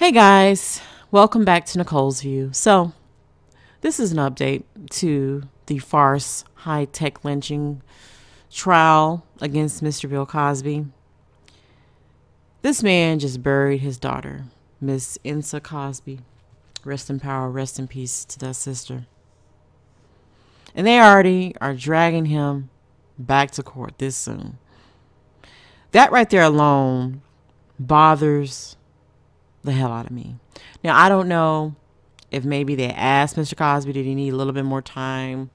Hey guys, welcome back to Nicole's View. So, this is an update to the farce high-tech lynching trial against Mr. Bill Cosby. This man just buried his daughter, Miss Insa Cosby. Rest in power, rest in peace to that sister. And they already are dragging him back to court this soon. That right there alone bothers the hell out of me. Now, I don't know if maybe they asked Mr. Cosby, did he need a little bit more time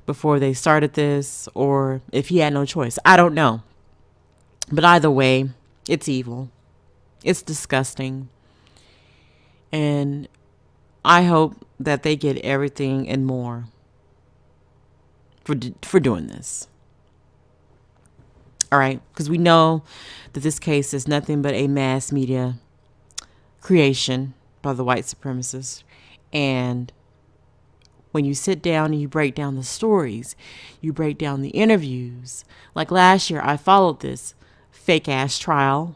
before they started this, or if he had no choice. I don't know. But either way, it's evil. It's disgusting. And I hope that they get everything and more for doing this. All right, because we know that this case is nothing but a mass media creation by the white supremacists. And when you sit down and you break down the stories, you break down the interviews. Like last year, I followed this fake ass trial.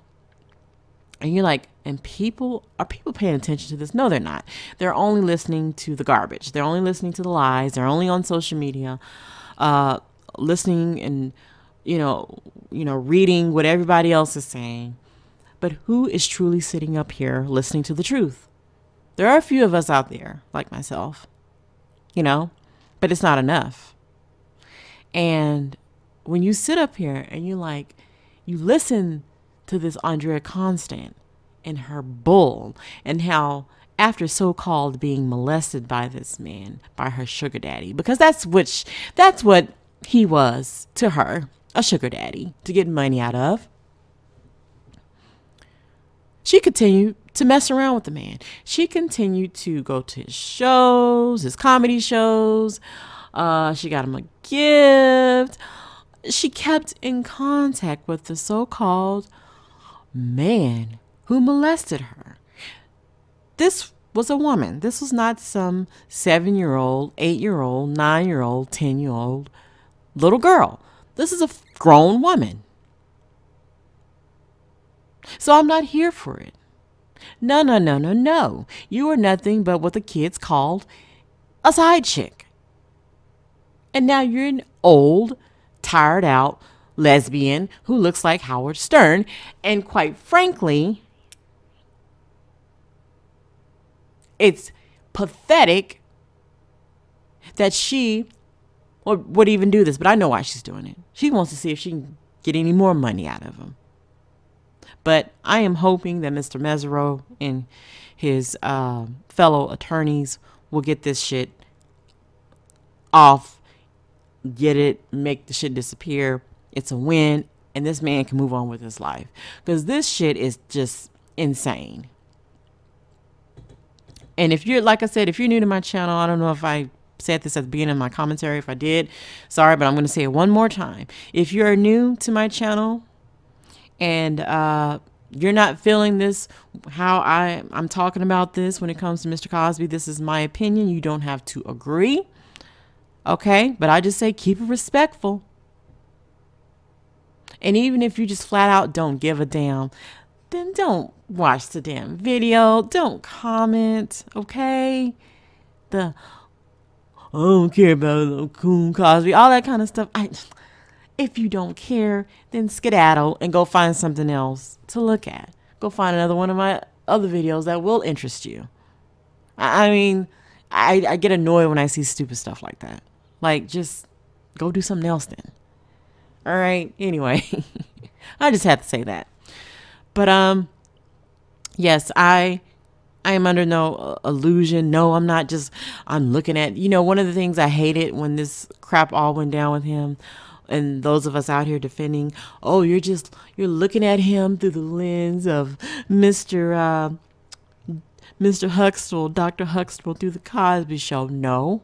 And you're like, and are people paying attention to this? No, they're not. They're only listening to the garbage. They're only listening to the lies. They're only on social media, listening and, reading what everybody else is saying. But who is truly sitting up here listening to the truth? There are a few of us out there, like myself, but it's not enough. And when you sit up here and you listen to this Andrea Constant and her bull, and how after so-called being molested by this man, by her sugar daddy, because that's what he was to her, a sugar daddy to get money out of. She continued to mess around with the man. She continued to go to his shows, his comedy shows. She got him a gift. She kept in contact with the so-called man who molested her. This was a woman. This was not some 7-year-old, 8-year-old, 9-year-old, 10-year-old little girl. This is a grown woman. So I'm not here for it. No. You are nothing but what the kids called a side chick. And now you're an old, tired out lesbian who looks like Howard Stern. And quite frankly, it's pathetic that she would even do this. But I know why she's doing it. She wants to see if she can get any more money out of him. But I am hoping that Mr. Mesereau and his fellow attorneys will get this shit off, get it, make the shit disappear. It's a win, and this man can move on with his life. Because this shit is just insane. And if you're, like I said, if you're new to my channel, I don't know if I said this at the beginning of my commentary. If I did, sorry, but I'm going to say it one more time. If you're new to my channel, and you're not feeling this, how I'm talking about this when it comes to Mr. Cosby, this is my opinion. You don't have to agree. Okay? But I just say keep it respectful. And even if you just flat out don't give a damn, then don't watch the damn video. Don't comment. Okay? I don't care about Coon Cosby, all that kind of stuff. If you don't care, then skedaddle and go find something else to look at. Go find another one of my other videos that will interest you. I get annoyed when I see stupid stuff like that. Like, just go do something else then. All right. Anyway, I just had to say that. But, yes, I am under no illusion. No, I'm not just, I'm looking at, one of the things I hated when this crap all went down with him, and those of us out here defending, oh, you're looking at him through the lens of Mr. Huxtable, Dr. Huxtable through the Cosby Show. No,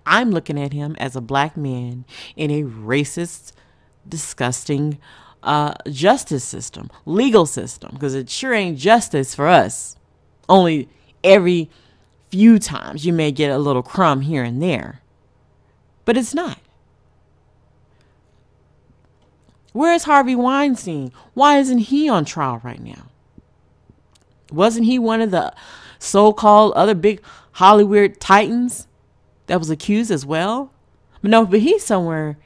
I'm looking at him as a black man in a racist, disgusting justice system, legal system, because it sure ain't justice for us. Only every few times you may get a little crumb here and there, but it's not. Where is Harvey Weinstein? Why isn't he on trial right now? Wasn't he one of the so-called other big Hollywood titans that was accused as well? But no, but he's somewhere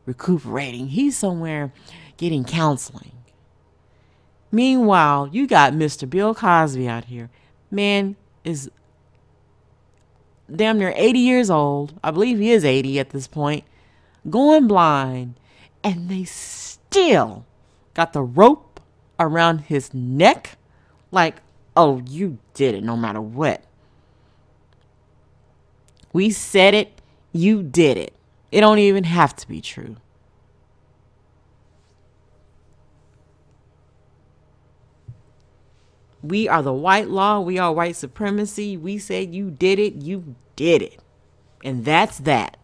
recuperating. He's somewhere getting counseling. Meanwhile, you got Mr. Bill Cosby out here. Man is damn near 80 years old. I believe he is 80 at this point. Going blind. And they still got the rope around his neck. Like, oh, you did it no matter what. We said it. You did it. It don't even have to be true. We are the white law. We are white supremacy. We said you did it. You did it. And that's that.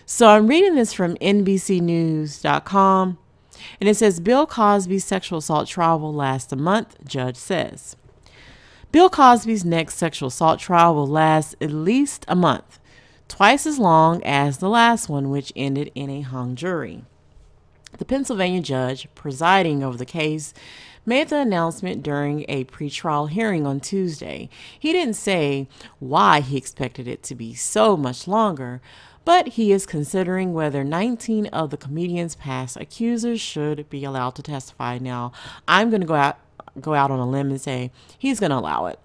So I'm reading this from NBCnews.com. And it says, Bill Cosby's sexual assault trial will last a month, judge says. Bill Cosby's next sexual assault trial will last at least a month, twice as long as the last one, which ended in a hung jury. The Pennsylvania judge presiding over the case made the announcement during a pretrial hearing on Tuesday. He didn't say why he expected it to be so much longer, but he is considering whether 19 of the comedian's past accusers should be allowed to testify. Now, I'm going to go out on a limb and say he's going to allow it.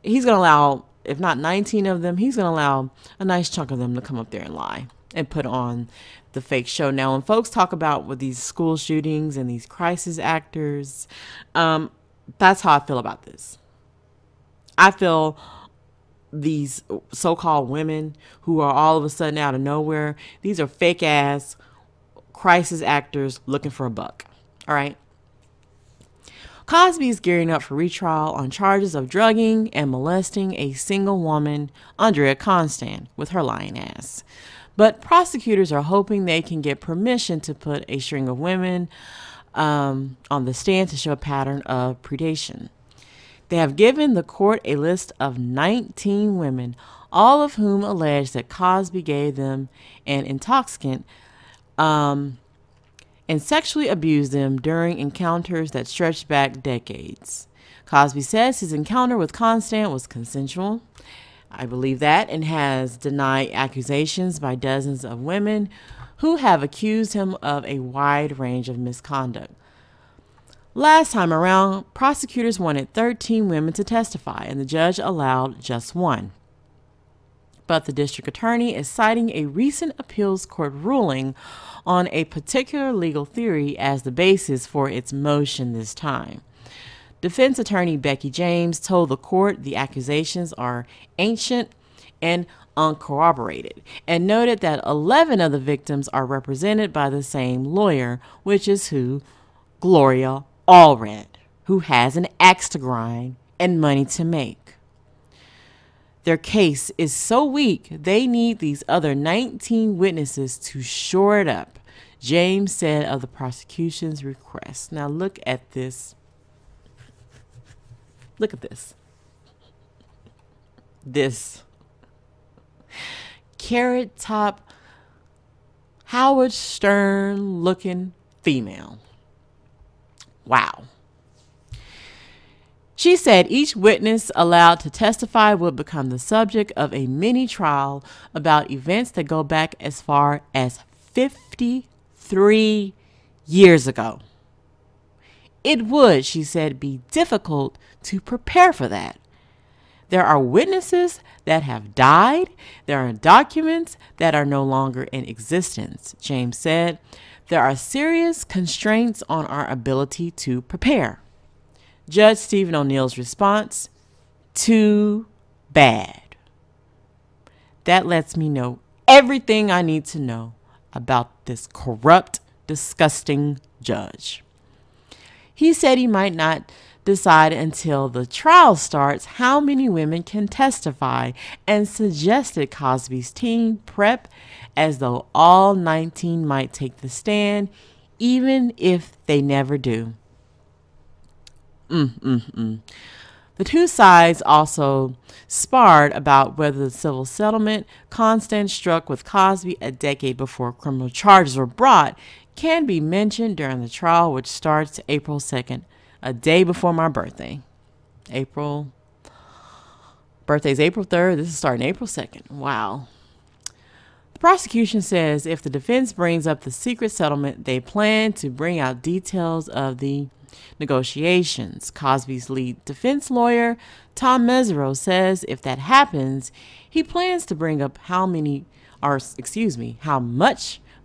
He's going to allow, if not 19 of them, he's going to allow a nice chunk of them to come up there and lie and put on the fake show. Now, when folks talk about with these school shootings and these crisis actors, that's how I feel about this. I feel these so-called women who are all of a sudden out of nowhere, these are fake ass crisis actors looking for a buck. All right. Cosby is gearing up for retrial on charges of drugging and molesting a single woman, Andrea Constant, with her lying ass. But prosecutors are hoping they can get permission to put a string of women on the stand to show a pattern of predation. They have given the court a list of 19 women, all of whom allege that Cosby gave them an intoxicant and sexually abused them during encounters that stretched back decades. Cosby says his encounter with Constant was consensual. I believe that, and has denied accusations by dozens of women who have accused him of a wide range of misconduct. Last time around, prosecutors wanted 13 women to testify, and the judge allowed just one. But the district attorney is citing a recent appeals court ruling on a particular legal theory as the basis for its motion this time. Defense attorney Becky James told the court the accusations are ancient and uncorroborated, and noted that 11 of the victims are represented by the same lawyer, which is who? Gloria Allred, who has an axe to grind and money to make. Their case is so weak, they need these other 19 witnesses to shore it up, James said of the prosecution's request. Now look at this. Look at this. This carrot top Howard Stern looking female. Wow. She said each witness allowed to testify would become the subject of a mini trial about events that go back as far as 53 years ago. It would, she said, be difficult to prepare for that. There are witnesses that have died. There are documents that are no longer in existence, James said. There are serious constraints on our ability to prepare. Judge Stephen O'Neill's response, too bad. That lets me know everything I need to know about this corrupt, disgusting judge. He said he might not decide until the trial starts how many women can testify, and suggested Cosby's team prep as though all 19 might take the stand, even if they never do. The two sides also sparred about whether the civil settlement Constant struck with Cosby a decade before criminal charges were brought can be mentioned during the trial, which starts April 2nd a day before my birthday. Birthday's April 3rd. This is starting April 2nd. Wow. The prosecution says if the defense brings up the secret settlement, they plan to bring out details of the negotiations. Cosby's lead defense lawyer, Tom Mesereau, says if that happens, he plans to bring up how much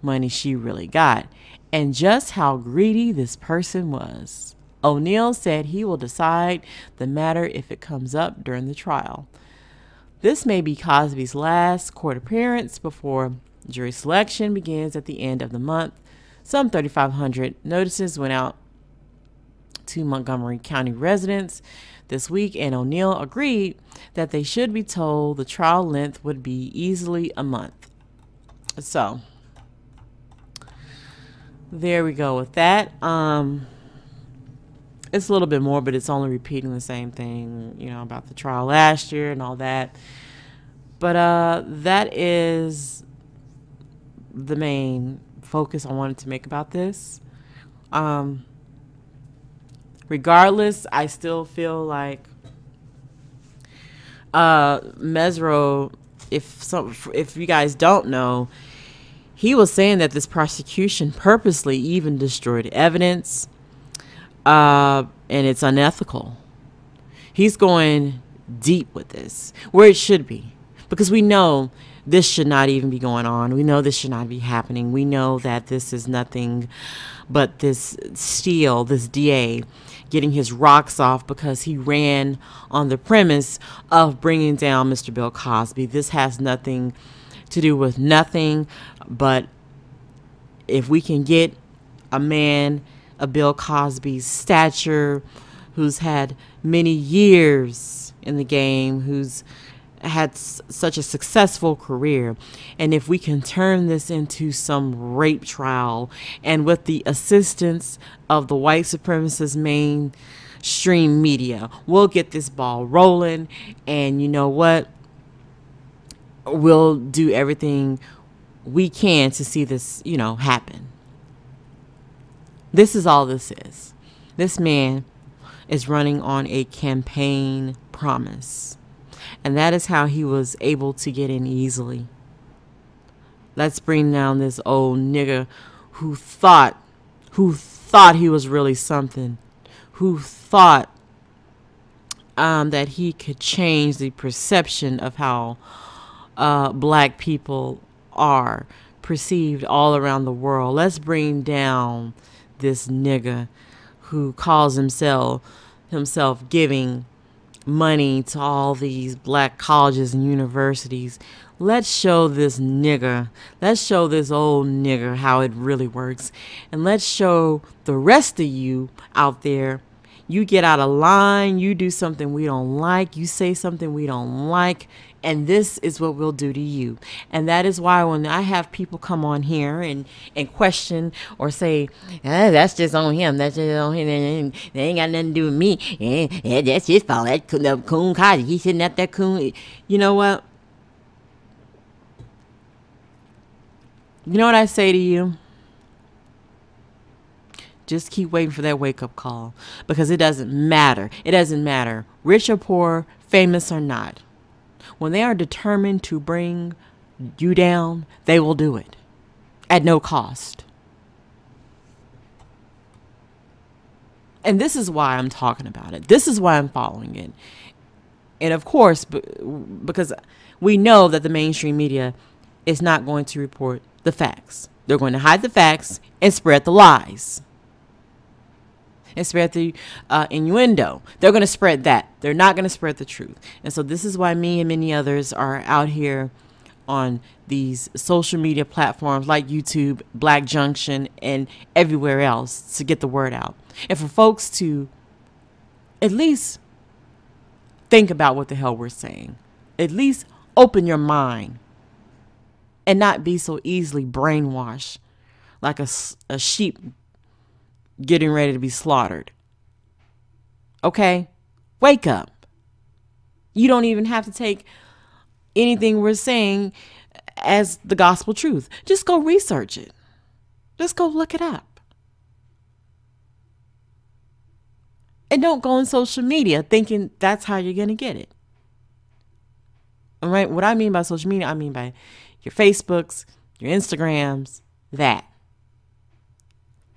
money she really got and just how greedy this person was. O'Neill said he will decide the matter if it comes up during the trial. This may be Cosby's last court appearance before jury selection begins at the end of the month. Some 3,500 notices went out to Montgomery County residents this week, and O'Neill agreed that they should be told the trial length would be easily a month. So there we go with that. It's a little bit more, but it's only repeating the same thing, about the trial last year and all that. But that is the main focus I wanted to make about this. Regardless, I still feel like Mesereau, if you guys don't know, he was saying that this prosecution purposely even destroyed evidence, and it's unethical. He's going deep with this, where it should be, because we know this should not even be going on. We know this should not be happening. We know that this is nothing but this DA getting his rocks off because he ran on the premise of bringing down Mr. Bill Cosby. This has nothing to do with nothing, but if we can get a man of Bill Cosby's stature, who's had many years in the game, who's had such a successful career, and if we can turn this into some rape trial, and with the assistance of the white supremacist mainstream media, we'll get this ball rolling. And you know what? We'll do everything we can to see this, happen. This is all this is. This man is running on a campaign promise. And that is how he was able to get in easily. Let's bring down this old nigga who thought he was really something, who thought that he could change the perception of how black people are perceived all around the world. Let's bring down this nigga who calls himself giving money to all these black colleges and universities. Let's show this old nigger how it really works. And let's show the rest of you out there, you get out of line, you do something we don't like, you say something we don't like, and this is what we'll do to you. And that is why when I have people come on here and question or say, that's just on him, that's just on him, they ain't got nothing to do with me, that's his fault, that coon Cosby, he's sitting at that coon. You know what? You know what I say to you? Just keep waiting for that wake-up call, because it doesn't matter. It doesn't matter, rich or poor, famous or not. When they are determined to bring you down, they will do it at no cost. And this is why I'm talking about it. This is why I'm following it. And of course, because we know that the mainstream media is not going to report the facts. They're going to hide the facts and spread the lies. And spread the innuendo. They're going to spread that. They're not going to spread the truth. And so this is why me and many others are out here on these social media platforms like YouTube, Black Junction, and everywhere else to get the word out. And for folks to at least think about what the hell we're saying. At least open your mind and not be so easily brainwashed like a sheep getting ready to be slaughtered. Okay? Wake up. You don't even have to take anything we're saying as the gospel truth. Just go research it. Just go look it up. And don't go on social media thinking that's how you're going to get it. All right? What I mean by social media, I mean by your Facebooks, your Instagrams, that.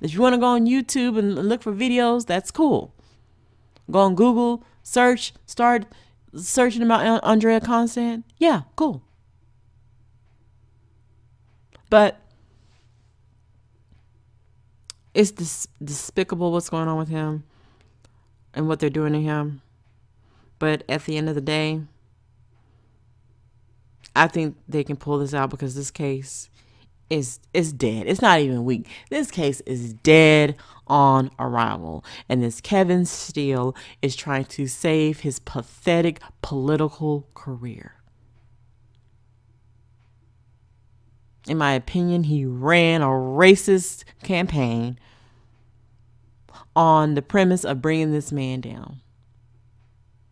If you want to go on YouTube and look for videos, that's cool. Go on Google, search, start searching about Andrea Constand. Yeah, cool. But it's despicable what's going on with him and what they're doing to him. But at the end of the day, I think they can pull this out because this case is dead. It's not even weak. This case is dead on arrival. And this Kevin Steele is trying to save his pathetic political career. In my opinion, he ran a racist campaign on the premise of bringing this man down.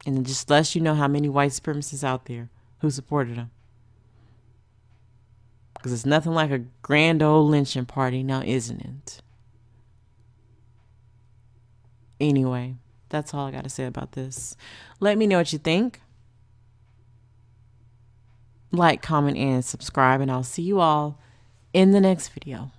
And it just lets you know how many white supremacists out there who supported him. Because it's nothing like a grand old lynching party now, isn't it? Anyway, that's all I got to say about this. Let me know what you think. Like, comment, and subscribe, and I'll see you all in the next video.